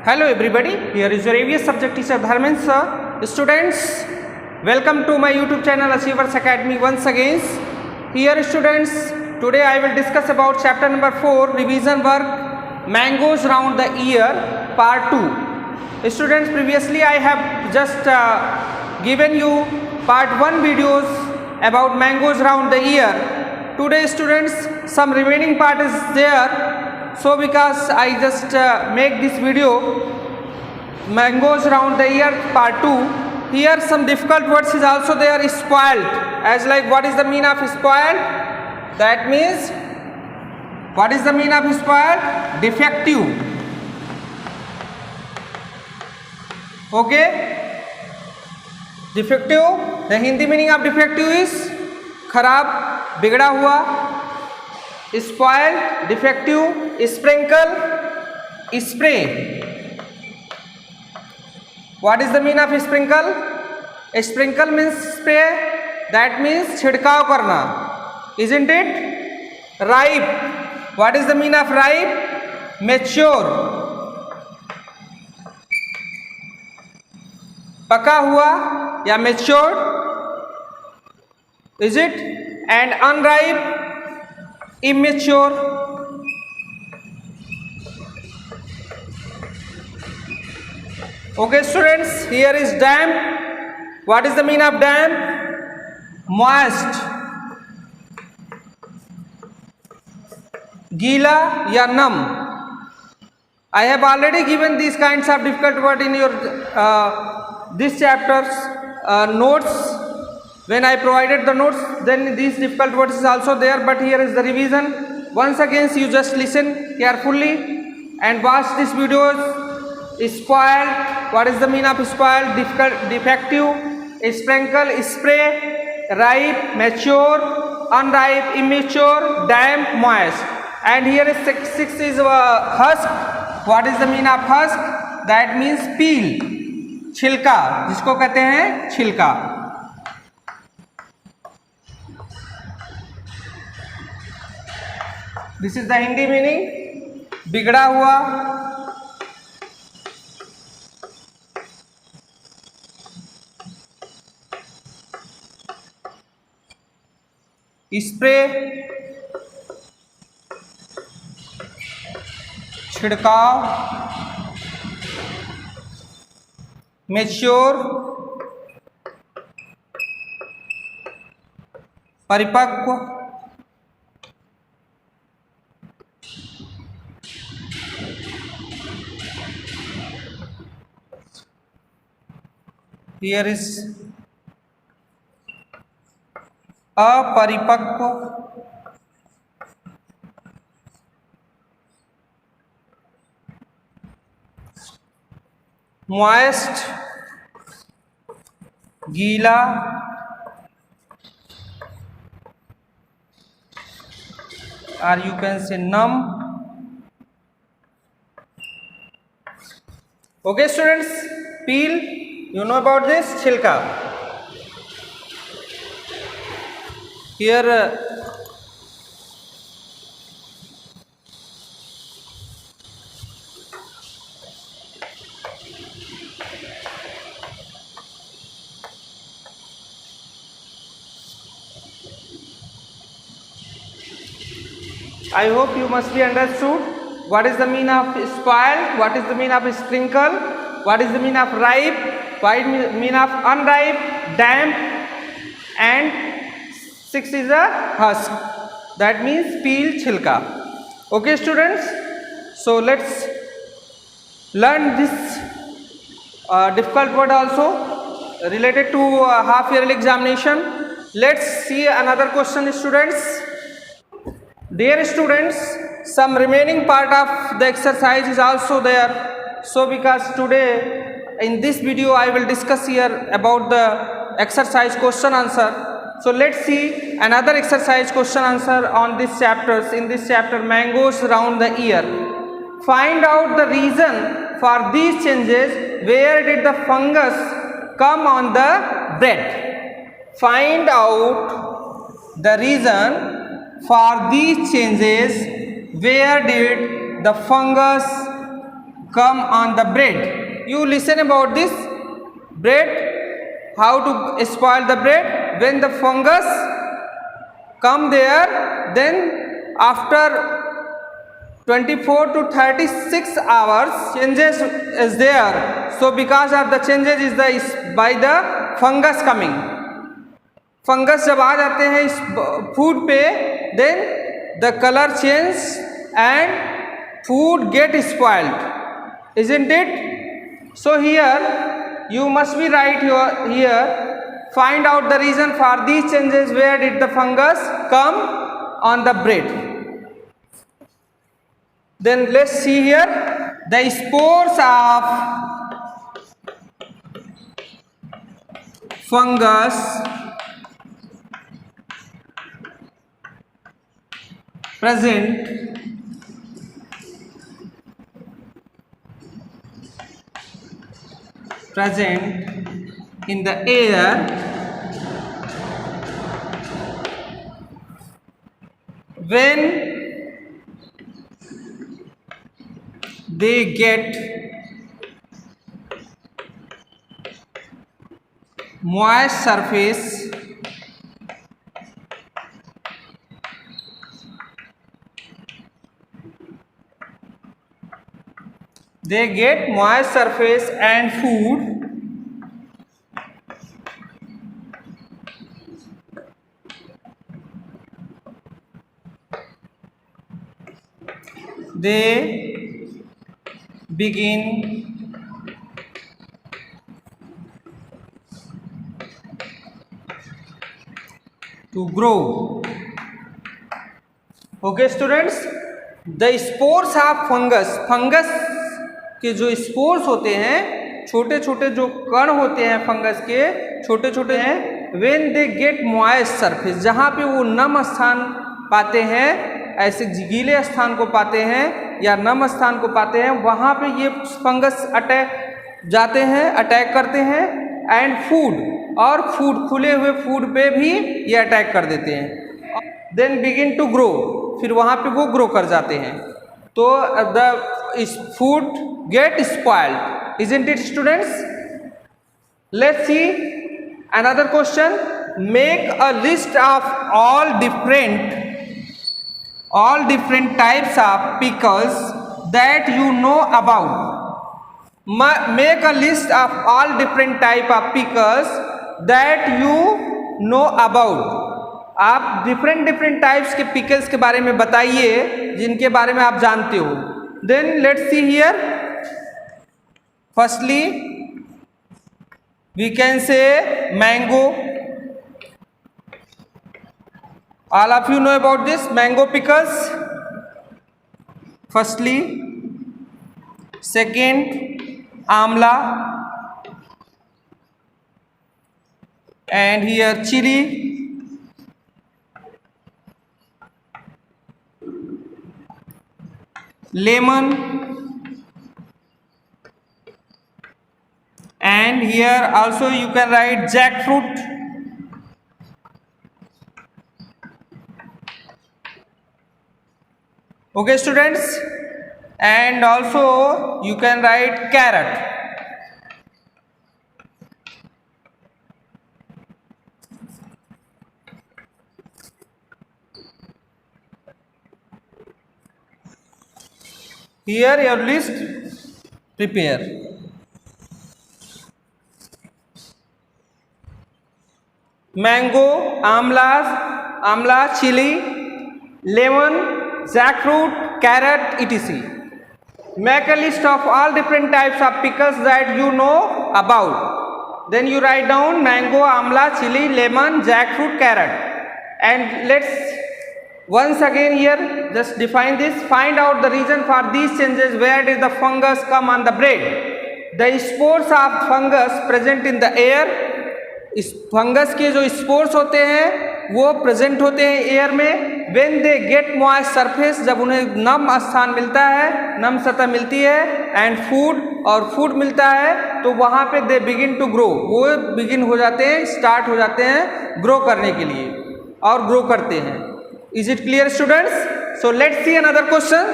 Hello everybody, here is your AVS subject teacher Dharmendra sir. Students, welcome to my YouTube channel Achievers Academy once again. Here students, today I will discuss about chapter number 4, revision work, mangoes round the year, part 2. Students, previously I have just given you part 1 videos about mangoes round the year. Today students, some remaining part is there. So because I just make this video mangoes round the year part 2, here some difficult words is also there. Spoiled, as like what is the meaning of spoiled? That means what is the meaning of spoiled? Defective. Okay, defective, the Hindi meaning of defective is खराब, बिगड़ा हुआ. Spoiled, defective. Sprinkle, spray. What is the meaning of sprinkle? Sprinkle means spray, that means छिड़काव करना, isn't it? Ripe, what is the meaning of ripe? Mature. पका हुआ या matured, is it? And unripe, immature. Okay students, here is damp. What is the meaning of damp? Moist. गीला या numb. I have already given these kinds of difficult words in your this chapter's notes. When I provided the notes, then these difficult words is also there, but here is the revision. Once again, you just listen carefully and watch this videos. Spoiled, what is the meaning of spoiled? Difficult, defective. Sprinkle, spray. Ripe, mature. Unripe, immature. Damp, moist. And here is six is husk. What is the meaning of husk? That means peel, छिलका, जिसको कहते हैं छिलका. This is the Hindi meaning. बिगड़ा हुआ, spray, छिड़काव, mature, परिपक्व, here is अपरिपक्व, moist, गीला, or you can say numb. Okay students, peel, you know about this, छिलका. Here I hope you must be understood what is the meaning of spoiled, what is the meaning of sprinkle, what is the meaning of ripe, what is the meaning of unripe, damp, and 6 is a husk, that means peel, छिलका. Okay students, so let's learn this difficult word also related to half yearly examination. Let's see another question students. Dear students, some remaining part of the exercise is also there. So because today in this video I will discuss here about the exercise question answer. So let's see another exercise question answer on this chapters. In this chapter, mangoes round the year. Find out the reason for these changes. Where did the fungus come on the bread? Find out the reason for these changes. Where did the fungus come on the bread. You listen about this bread, how to spoil the bread. When the fungus come there, then after 24 to 36 hours changes is there. So because of the changes is by the fungus coming. Fungus जब आ जाते हैं इस food पे, then the colour change and food get spoiled, isn't it? So here you must be right here. Find out the reason for these changes. Where did the fungus come on the bread? Then let's see here. The spores of fungus present in the air when they get moist surface and food, they begin to grow. Okay students, the spores of fungus के जो spores होते हैं, छोटे छोटे जो कण होते हैं फंगस के, छोटे छोटे हैं, when they get moist surface, जहाँ पे वो नम स्थान पाते हैं, ऐसे गीले स्थान को पाते हैं या नम स्थान को पाते हैं, वहाँ पे ये फंगस अटैक करते हैं एंड फूड, और फूड खुले हुए फूड पे भी ये अटैक कर देते हैं. देन बिगिन टू ग्रो, फिर वहाँ पे वो ग्रो कर जाते हैं. तो the food get spoiled, isn't it students? Let's see another question. Make a list of all different types of pickles that you know about. Make a list of all different type of pickles that you know about. आप different types के pickles के बारे में बताइए जिनके बारे में आप जानते हो. Then let's see here. Firstly, we can say mango. All of you know about this mango pickles. Firstly, second, amla, and here chili, lemon, and here also you can write jackfruit. Okay students, and also you can write carrot. Here your list prepare. Mango, amla, chili, lemon, jackfruit, carrot, etc. Make a list of all different types of pickles that you know about. Then you write down mango, amla, chili, lemon, jackfruit, carrot. And let's once again here just define this. Find out the reason for these changes. Where did the fungus come on the bread? The spores of fungus present in the air. इस fungus के जो spores होते हैं वो present होते हैं air में. When they get moist surface, जब उन्हें नम स्थान मिलता है, नम सतह मिलती है, एंड फूड मिलता है, तो वहाँ पे दे बिगिन टू ग्रो, वो बिगिन हो जाते हैं, स्टार्ट हो जाते हैं ग्रो करने के लिए और ग्रो करते हैं. Is it clear students? So let's see another question.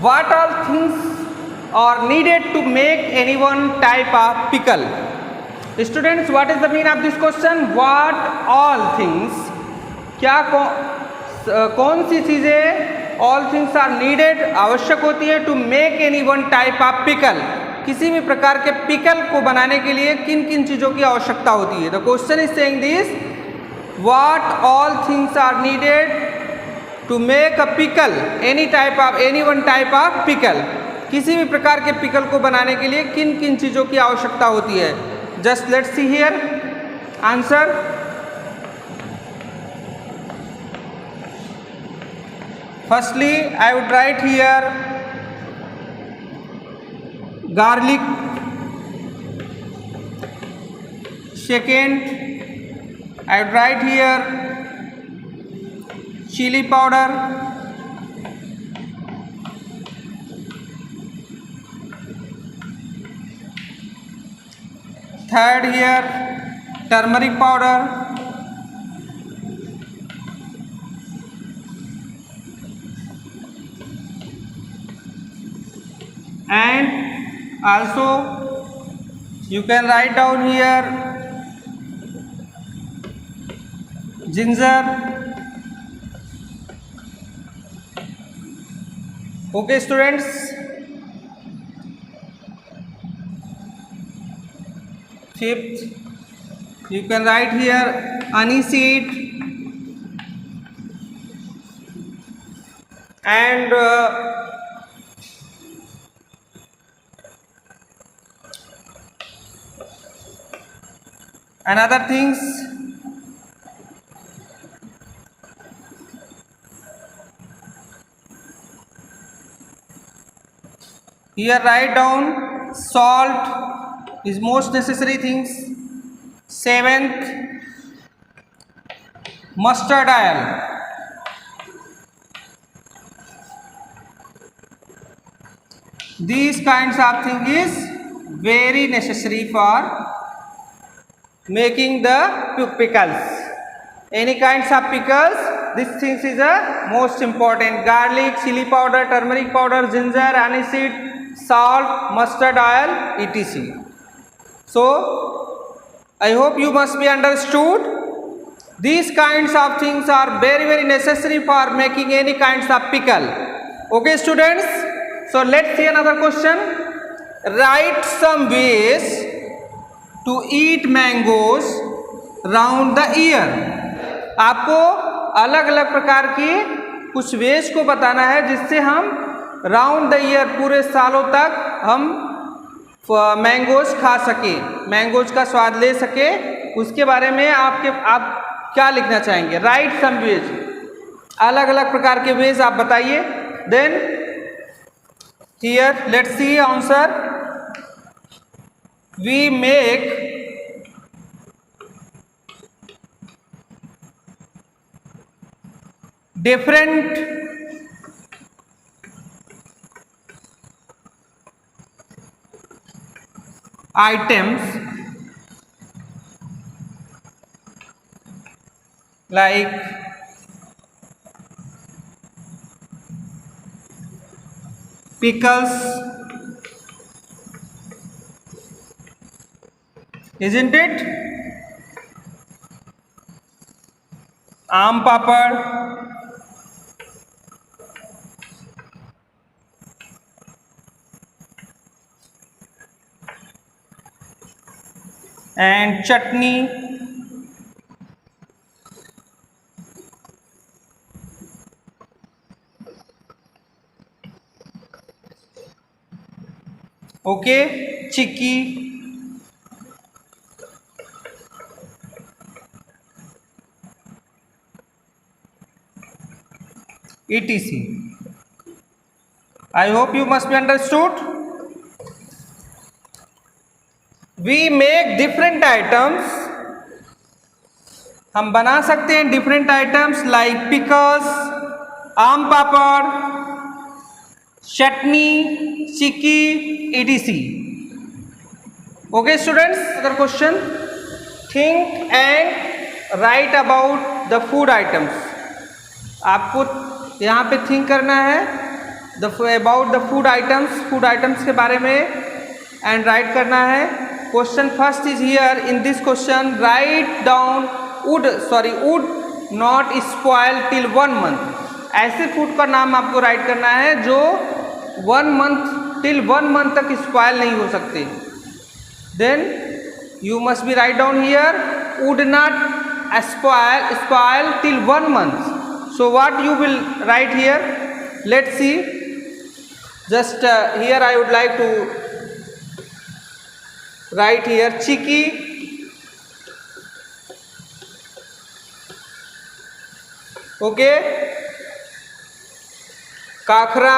What all things are needed to make any one type of pickle? Students, what is the meaning of this question? What all things? क्या कौन सी चीज़ें all things are needed आवश्यक होती है to make any one type of pickle? किसी भी प्रकार के पिकल को बनाने के लिए किन किन चीज़ों की आवश्यकता होती है? The question is saying this, what all things are needed to make a pickle, any one type of pickle? किसी भी प्रकार के पिकल को बनाने के लिए किन किन चीज़ों की आवश्यकता होती है? Just let's see here answer. Firstly, I would write here garlic. Second, I would write here chili powder. Third, here turmeric powder. And also you can write down here ginger. Okay students, fifth you can write here aniseed and another things. Here write down salt is most necessary things. Seventh, mustard oil. These kinds of things is very necessary for making the pickles. Any kinds of pickles, these things is a most important. Garlic, chili powder, turmeric powder, ginger, aniseed, salt, mustard oil, etc. So I hope you must be understood. These kinds of things are very necessary for making any kinds of pickle. Okay students, so let's see another question. Write some ways to eat mangoes round the year. आपको अलग अलग प्रकार की कुछ veg को बताना है जिससे हम राउंड द ईयर पूरे सालों तक हम मैंगोज खा सके, मैंगोज का स्वाद ले सके. उसके बारे में आप क्या लिखना चाहेंगे? राइट सम वेज, अलग अलग प्रकार के वेज आप बताइए. Then here let's see answer. We make different items like pickles, isn't it? Aam papad, and chutney, okay, chicky, etc. I hope you must be understood. We make different items. हम बना सकते हैं different items like pickles, आम पापड़, chutney, chikki, etc. Okay students, other question. Think and write about the food items. आपको यहाँ पे think करना है अबाउट द फूड आइटम्स के बारे में एंड राइट करना है। Question first is here in this question write down would not spoil till 1 month. ऐसे फूड का नाम आपको राइट करना है जो 1 मंथ तक स्पॉयल नहीं हो सकते। Then you must be write down here would not spoil till 1 month. So what you will write here? Let's see. Just here I would like to write here chicky, okay, kakra,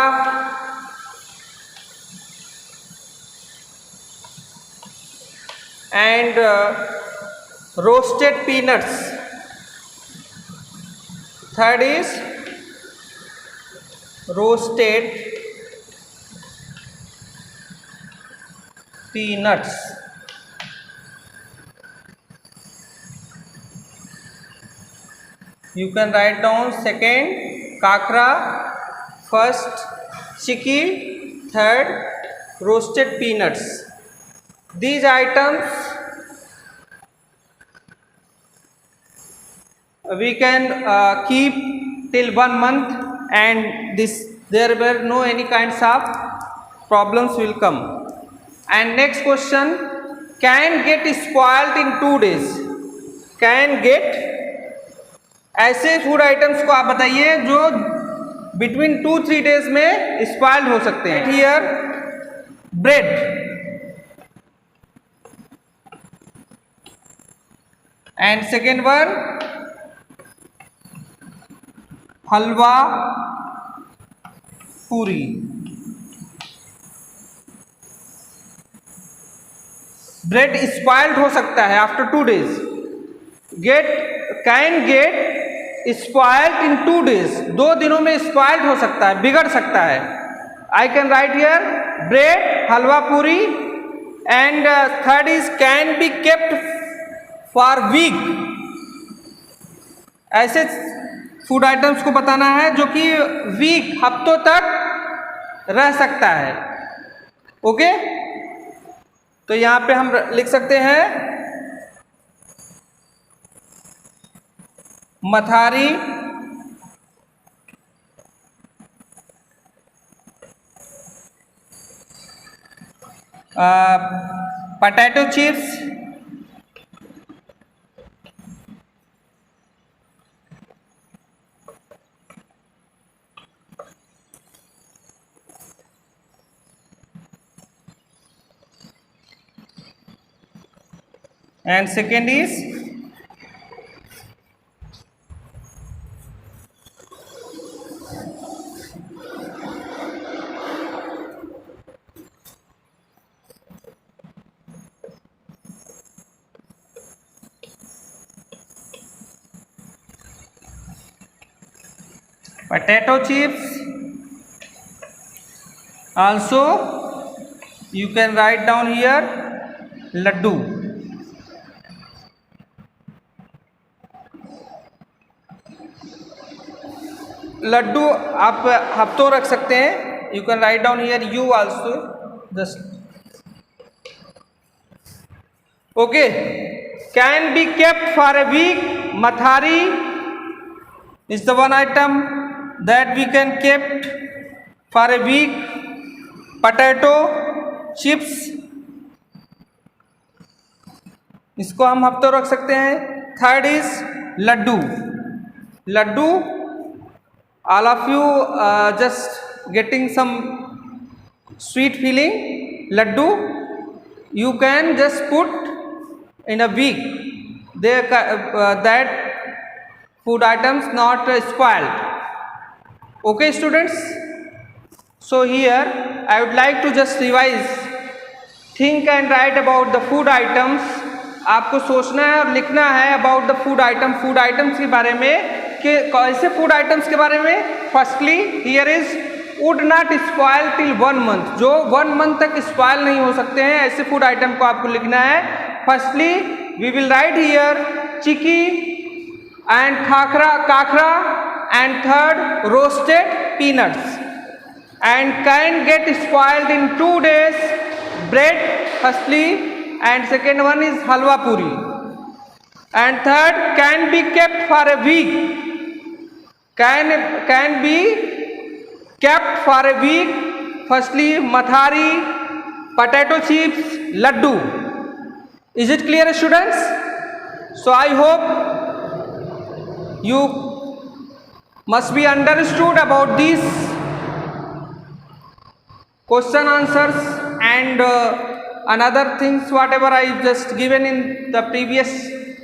and roasted peanuts. Third is roasted peanuts. You can write down second kakra, first chicky, third roasted peanuts. These items we can keep till 1 month and there were no any kinds of problems will come. And next question, can get spoiled in 2 days. Can get, ऐसे food items को आप बताइए जो between 2-3 days में spoiled हो सकते हैं। Here bread, and second one halwa puri. Bread spoiled हो सकता है after 2 days। Can get spoiled in 2 days, 2 दिनों में स्पॉइल्ड हो सकता है, बिगड़ सकता है। I can write here bread, halwa puri, and third is can be kept for week. ऐसे फूड आइटम्स को बताना है जो कि वीक, हफ्तों तक रह सकता है। ओके, तो यहां पे हम लिख सकते हैं mathri, potato chips, and second is potato chips. Also you can write down here laddu. Laddu आप हफ्तों रख सकते हैं। You can write down here you also just okay. Can be kept for a week, mathri is the one item that we can kept for a week. Potato chips, इसको हम हफ्तों रख सकते हैं। Third is laddu. Laddu, all of you just getting some sweet feeling. Laddu you can just put in a week, that food items not spoiled. Okay students, so here I would like to just revise, think and write about the food items. आपको सोचना है और लिखना है about the food items के बारे में, कि कैसे फूड आइटम्स के बारे में। Firstly here is would not spoil till 1 month, जो 1 month तक स्पॉयल नहीं हो सकते हैं, ऐसे फूड आइटम को आपको लिखना है। Firstly we will write here chikki and khakhra, and third roasted peanuts. and can get spoiled in 2 days. Bread firstly, and second one is halwa puri, and third can be kept for a week. Can be kept for a week. Firstly, mathari, potato chips, laddu. Is it clear, students? So I hope you must be understood about these question answers and another things whatever I just given in the previous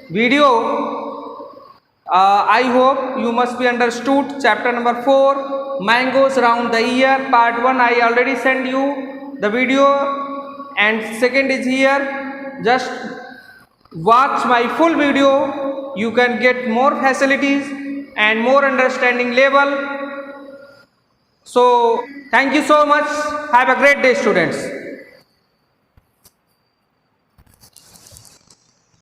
video. I hope you must be understood. Chapter number 4, mangoes round the year, part 1. I already sent you the video, and second is here. Just watch my full video. You can get more facilities and more understanding level. So thank you so much. Have a great day, students.